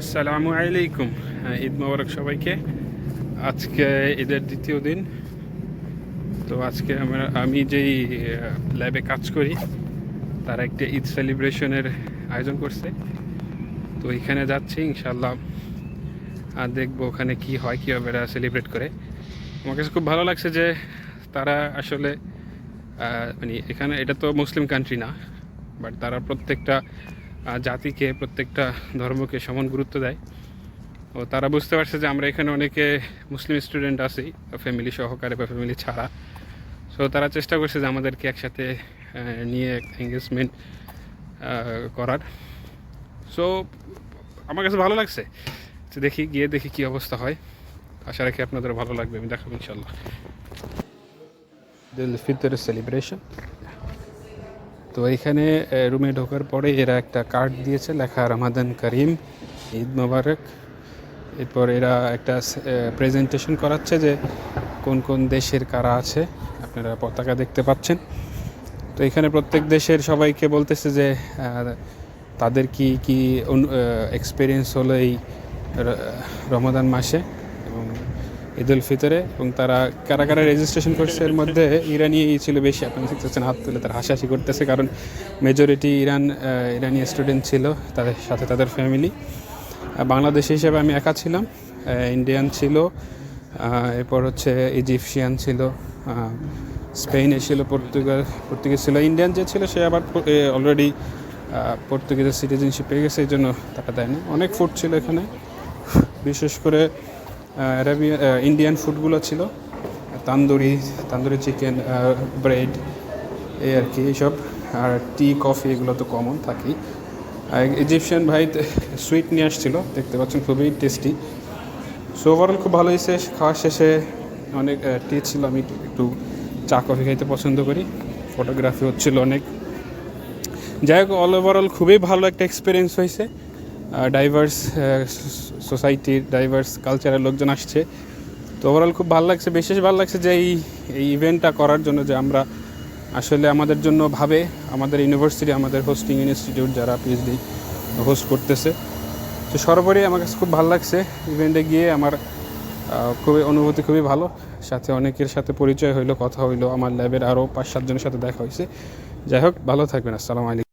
আসসালামু আলাইকুম। ঈদ মোবারক সবাইকে। আজকে ঈদের দ্বিতীয় দিন। তো আজকে আমি যেই ল্যাবে কাজ করি তারা একটা ঈদ সেলিব্রেশনের আয়োজন করছে। তো এখানে যাচ্ছি ইনশাল্লাহ, আর দেখবো ওখানে কি হয়, কীভাবে এরা সেলিব্রেট করে। আমার কাছে খুব ভালো লাগছে যে তারা আসলে মানে এখানে, এটা তো মুসলিম কান্ট্রি না, বাট তারা প্রত্যেকটা জাতিকে, প্রত্যেকটা ধর্মকে সমান গুরুত্ব দেয়। ও তারা বুঝতে পারছে যে আমরা এখানে অনেকে মুসলিম স্টুডেন্ট আছি, ফ্যামিলি সহকারে বা ফ্যামিলি ছাড়া। সো তারা চেষ্টা করছে যে আমাদেরকে একসাথে নিয়ে এঙ্গেজমেন্ট করার। সো আমার কাছে ভালো লাগছে। দেখি, গিয়ে দেখি কী অবস্থা হয়। আশা রাখি আপনাদের ভালো লাগবে, আমি দেখাবো ইনশাল্লাহ। ঈদ উল ফিতরের সেলিব্রেশন। তো এইখানে রুমে ঢোকার পরে এরা একটা কার্ড দিয়েছে, লেখা রমাদান করিম, ঈদ মোবারক। এরপর এরা একটা প্রেজেন্টেশন করাচ্ছে যে কোন কোন দেশের কারা আছে। আপনারা পতাকা দেখতে পাচ্ছেন। তো এখানে প্রত্যেক দেশের সবাইকে বলতেছে যে তাদের কি কি এক্সপিরিয়েন্স হলো এই রমাদান মাসে এবং ঈদ উল ফিতরে, এবং তারা কারা কারা রেজিস্ট্রেশন করছে। এর মধ্যে ইরানি ছিল বেশি, আপনারা দেখতেছেন হাত তুলে তারা হাসাহাসি করতেছে, কারণ মেজরিটি ইরানি স্টুডেন্ট ছিল, তাদের সাথে তাদের ফ্যামিলি। বাংলাদেশি হিসেবে আমি একা ছিলাম, ইন্ডিয়ান ছিল, এরপর হচ্ছে ইজিপশিয়ান ছিল, স্পেনে ছিল, পর্তুগিজ ছিল। ইন্ডিয়ান যে ছিল সে আবার অলরেডি পর্তুগিজের সিটিজেনশিপ পেয়ে গেছে, এই জন্য টাকা দেয়নি। অনেক ফুড ছিল এখানে, বিশেষ করে ইন্ডিয়ান ফুডগুলো ছিল, তান্দুরি চিকেন, ব্রেড, এই আর কি এইসব। আর টি, কফি এগুলো তো কমন থাকেই। ইজিপশিয়ান ভাই সুইট নিয়ে আসছিল, দেখতে পাচ্ছেন, খুবই টেস্টি। সো ওভারঅল খুব ভালো হয়েছে। খাওয়ার শেষে অনেক টি ছিল, আমি একটু চা কফি খাইতে পছন্দ করি। ফটোগ্রাফি হচ্ছিল অনেক। যাই হোক, ওভারঅল খুবই ভালো একটা এক্সপিরিয়েন্স হয়েছে। ডাইভার্স সোসাইটির, ডাইভার্স কালচারের লোকজন আসছে। তো ওভারঅল খুব ভালো লাগছে। বিশেষ ভালো লাগছে যে এই ইভেন্টটা করার জন্য, যে আমরা আসলে আমাদের জন্য ভাবে, আমাদের ইউনিভার্সিটি, আমাদের হোস্টিং ইনস্টিটিউট যারা পিএইচডি হোস্ট করতেছে। তো সর্বোপরি আমার কাছে খুব ভালো লাগছে ইভেন্টে গিয়ে। আমার খুবই অনুভূতি খুবই ভালো। সাথে অনেকের সাথে পরিচয় হইলো, কথা হইলো। আমার ল্যাবের আরও 5-7 জনের সাথে দেখা হয়েছে। যাই হোক, ভালো থাকবেন। আসসালামু আলাইকুম।